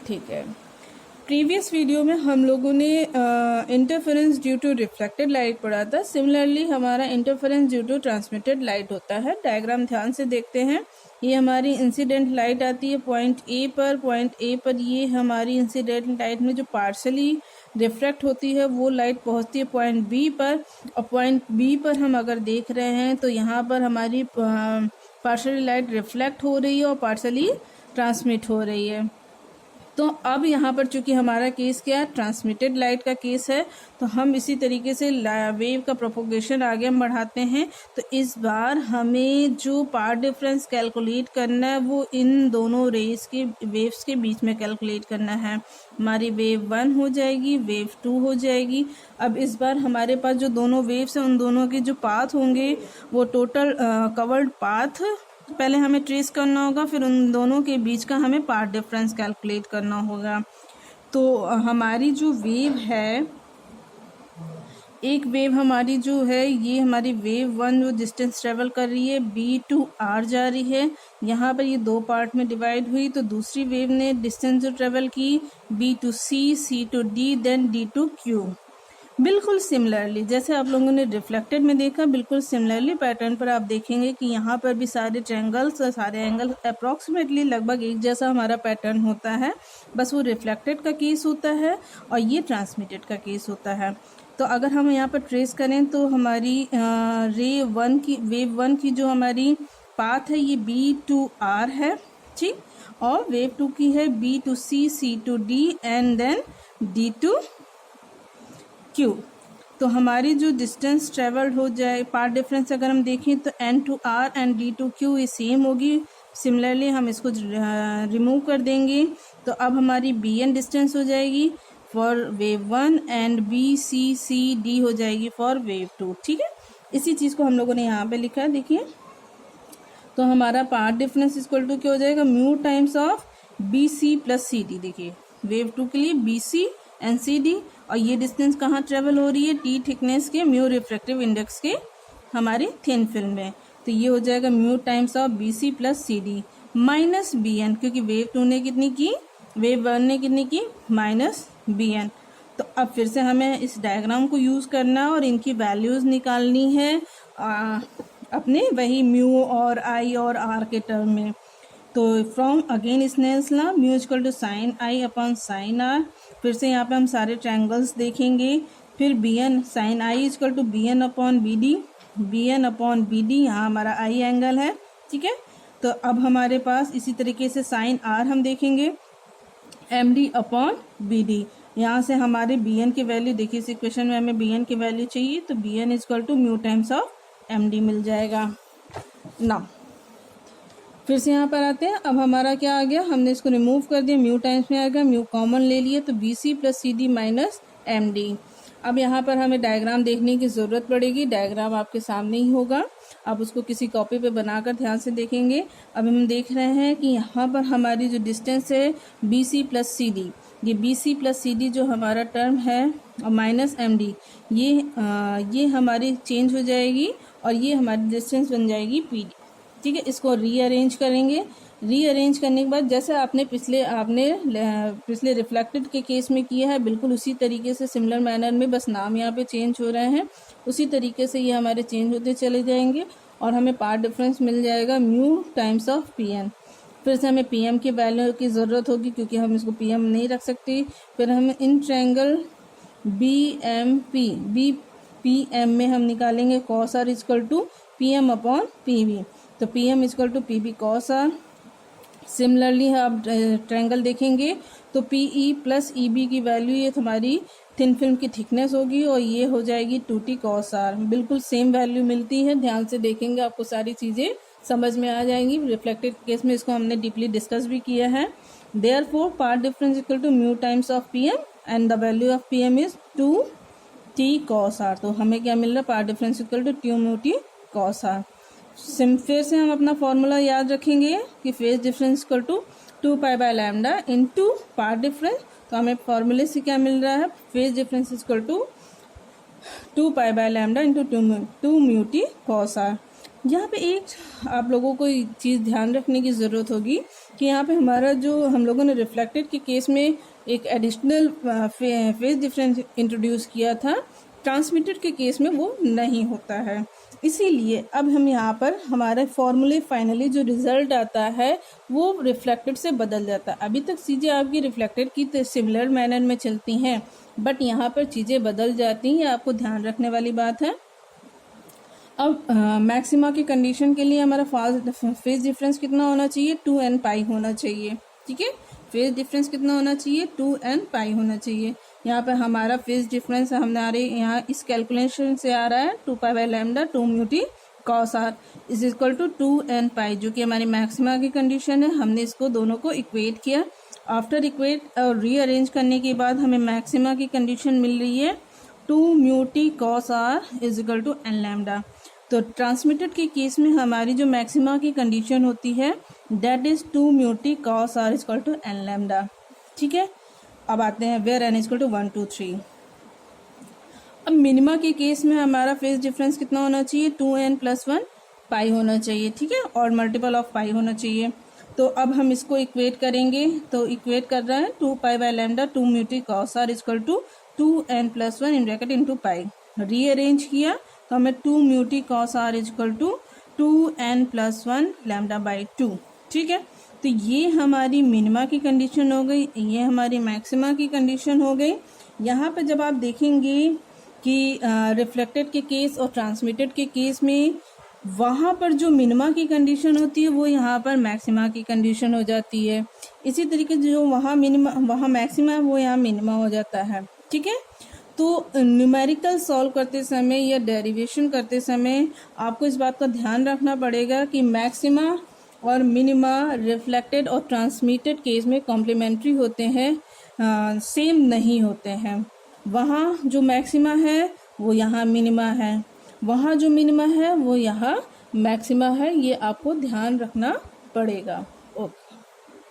ठीक है। Previous video में हम लोगों ने interference due to reflected light पढ़ा था। सिमिलरली हमारा interference due to transmitted light होता है। डायग्राम ध्यान से देखते हैं। ये हमारी इंसिडेंट लाइट आती है पॉइंट ए पर ये हमारी इंसिडेंट लाइट में जो पार्शली रिफ्लेक्ट होती है वो लाइट पहुंचती है पॉइंट बी पर, और पॉइंट बी पर हम अगर देख रहे हैं तो यहाँ पर हमारी पार्शली लाइट रिफ्लेक्ट हो रही है और पार्शली ट्रांसमिट हो रही है। तो अब यहाँ पर चूंकि हमारा केस क्या है, ट्रांसमिटेड लाइट का केस है, तो हम इसी तरीके से वेव का प्रोपोगेशन आगे हम बढ़ाते हैं। तो इस बार हमें जो पाथ डिफरेंस कैलकुलेट करना है वो इन दोनों वेव्स के बीच में कैलकुलेट करना है। हमारी वेव 1 हो जाएगी, वेव 2 हो जाएगी। अब इस बार हमारे पास जो दोनों वेव्स हैं उन दोनों के जो पाथ होंगे वो टोटल कवर्ड पाथ पहले हमें ट्रेस करना होगा, फिर उन दोनों के बीच का हमें पाथ डिफरेंस कैलकुलेट करना होगा। तो हमारी जो वेव है, एक वेव हमारी जो है ये हमारी वेव 1 जो डिस्टेंस ट्रेवल कर रही है B to R जा रही है। यहाँ पर ये दो पार्ट में डिवाइड हुई। तो दूसरी वेव ने डिस्टेंस जो ट्रेवल की B to C, C to D, then D to Q। बिल्कुल सिमिलरली जैसे आप लोगों ने रिफ्लेक्टेड में देखा, बिल्कुल सिमिलरली पैटर्न पर आप देखेंगे कि यहाँ पर भी सारे ट्रायंगल्स और सारे एंगल अप्रॉक्सीमेटली लगभग एक जैसा हमारा पैटर्न होता है। बस वो रिफ्लेक्टेड का केस होता है और ये ट्रांसमिटेड का केस होता है। तो अगर हम यहाँ पर ट्रेस करें तो हमारी वेव 1 की जो हमारी पाथ है ये B to R है, ठीक, और वेव 2 की है B to C, C to D and then D to Q। तो हमारी जो डिस्टेंस ट्रेवल्ड हो जाए, पाथ डिफरेंस अगर हम देखें तो N to R and D to Q ये सेम होगी। सिमिलरली हम इसको रिमूव कर देंगे तो अब हमारी BN डिस्टेंस हो जाएगी फॉर वेव 1 एंड BCCD हो जाएगी फॉर वेव 2, ठीक है। इसी चीज़ को हम लोगों ने यहाँ पे लिखा है, देखिए। तो हमारा पाथ डिफरेंस इक्वल टू क्या हो जाएगा, mu times of BC plus CD। देखिए वेव 2 के लिए BC एंड CD, और ये डिस्टेंस कहाँ ट्रेवल हो रही है, T थिकनेस के म्यू रिफ्रैक्टिव इंडेक्स के हमारी थिन फिल्म में। तो ये हो जाएगा mu times of BC plus CD minus BN, क्योंकि वेव 2 ने कितनी की, वेव 1 ने कितनी की, माइनस BN। तो अब फिर से हमें इस डायग्राम को यूज़ करना है और इनकी वैल्यूज़ निकालनी है अपने वही म्यू और I और R के टर्म में। तो from again Snell's law, mu equal to sine I upon sine R। फिर से यहाँ पे हम सारे ट्रायंगल्स देखेंगे। फिर BN, sine I equal to BN upon BD, BN upon BD, यहाँ हमारा I एंगल है, ठीक है। तो अब हमारे पास इसी तरीके से साइन R हम देखेंगे, MD अपॉन BD। यहाँ से हमारे BN की वैल्यू देखिए, इस इक्वेशन में हमें BN की वैल्यू चाहिए, तो BN equal to mu times of MD मिल जाएगा ना। फिर से यहाँ पर आते हैं। अब हमारा क्या आ गया, हमने इसको रिमूव कर दिया, म्यू टाइम्स में आ गया, म्यू कॉमन ले लिए, तो BC plus CD minus MD। अब यहाँ पर हमें डायग्राम देखने की ज़रूरत पड़ेगी। डायग्राम आपके सामने ही होगा, आप उसको किसी कॉपी पे बनाकर ध्यान से देखेंगे। अब हम देख रहे हैं कि यहाँ पर हमारी जो डिस्टेंस है BC प्लस CD, ये BC प्लस CD जो हमारा टर्म है और माइनस MD, ये हमारी चेंज हो जाएगी और ये हमारी डिस्टेंस बन जाएगी PD, ठीक है। इसको रीअरेंज करेंगे। रीअरेंज करने के बाद जैसे आपने पिछले रिफ्लेक्टेड के केस में किया है, बिल्कुल उसी तरीके से सिमिलर मैनर में, बस नाम यहाँ पे चेंज हो रहे हैं, उसी तरीके से ये हमारे चेंज होते चले जाएंगे और हमें पाथ डिफरेंस मिल जाएगा म्यू टाइम्स ऑफ PM। फिर से हमें PM की वैल्यू की ज़रूरत होगी क्योंकि हम इसको PM नहीं रख सकते। फिर हम इन ट्रायंगल BPM में हम निकालेंगे cos R equal to PM upon PB। तो PM equal to PB cos R। Similarly आप ट्रायंगल देखेंगे तो PE प्लस EB की वैल्यू ये हमारी थिन फिल्म की थिकनेस होगी और ये हो जाएगी 2T cos R। बिल्कुल सेम वैल्यू मिलती है, ध्यान से देखेंगे आपको सारी चीज़ें समझ में आ जाएंगी। रिफ्लेक्टेड केस में इसको हमने डीपली डिस्कस भी किया है। Therefore path difference equal to mu times of PM and the value of PM is 2T cos R। तो हमें क्या मिल रहा है, path difference equal to 2μT cos R। फिर से हम अपना फॉर्मूला याद रखेंगे कि phase difference equal to 2π/λ into path difference. तो हमें फॉर्मूले से क्या मिल रहा है, phase difference equal to 2π/λ into 2μT cos R। यहाँ पे एक आप लोगों को चीज़ ध्यान रखने की ज़रूरत होगी कि यहाँ पे हमारा जो हम लोगों ने रिफ्लेक्टेड के केस में एक एडिशनल फेज डिफरेंस इंट्रोड्यूस किया था, ट्रांसमिटेड के केस में वो नहीं होता है। इसीलिए अब हम यहाँ पर हमारे फॉर्मूले फाइनली जो रिजल्ट आता है वो रिफ्लेक्टेड से बदल जाता है। अभी तक चीज़ें आपकी रिफ्लेक्टेड की सिमिलर मैनर में चलती हैं, बट यहाँ पर चीज़ें बदल जाती हैं, आपको ध्यान रखने वाली बात है। अब मैक्सिमा की कंडीशन के लिए हमारा फेज डिफरेंस कितना होना चाहिए, 2n पाई होना चाहिए। ठीक है, फेज डिफरेंस कितना होना चाहिए, 2n पाई होना चाहिए। यहाँ पे हमारा फेज डिफरेंस हमारे यहाँ इस कैलकुलेशन से आ रहा है 2 pi by lambda 2 mu T cos R is equal to 2n pi, जो कि हमारी मैक्सिमा की कंडीशन है। हमने इसको दोनों को इक्वेट किया। आफ्टर इक्वेट और रीअरेंज करने के बाद हमें मैक्सिमा की कंडीशन मिल रही है 2 mu T cos R is equal to n lambda. तो ट्रांसमिटेड के केस में हमारी जो मैक्सिमा की कंडीशन होती है that is 2 mu T cos R is equal to n lambda. ठीक है, अब आते हैं where n is equal to 1 2 3। अब मिनिमा के केस में हमारा फेज डिफरेंस कितना होना चाहिए, 2n प्लस 1 पाई होना चाहिए। ठीक है, और मल्टीपल ऑफ पाई होना चाहिए। तो अब हम इसको इक्वेट करेंगे, तो इक्वेट कर रहा है 2 pi by lambda 2 mu T cos R is equal to 2n plus 1 in bracket into pi. Rearrange किया तो हमें 2 mu T cos R is equal to 2n plus 1 lambda by 2। ठीक है, तो ये हमारी मिनिमा की कंडीशन हो गई, ये हमारी मैक्सिमा की कंडीशन हो गई। यहाँ पे जब आप देखेंगे कि रिफ्लेक्टेड के केस और ट्रांसमिटेड के केस में वहाँ पर जो मिनिमा की कंडीशन होती है वो यहाँ पर मैक्सिमा की कंडीशन हो जाती है। इसी तरीके से जो वहाँ मैक्सिमा है वो यहाँ मिनिमा हो जाता है। ठीक है, तो न्यूमेरिकल सॉल्व करते समय या डेरिवेशन करते समय आपको इस बात का ध्यान रखना पड़ेगा कि मैक्सिमा और मिनिमा रिफ्लेक्टेड और ट्रांसमिटेड केस में कॉम्प्लीमेंट्री होते हैं, सेम नहीं होते हैं। वहाँ जो मैक्सिमा है वो यहाँ मिनिमा है, वहाँ जो मिनिमा है वो यहाँ मैक्सिमा है। ये आपको ध्यान रखना पड़ेगा। ओके।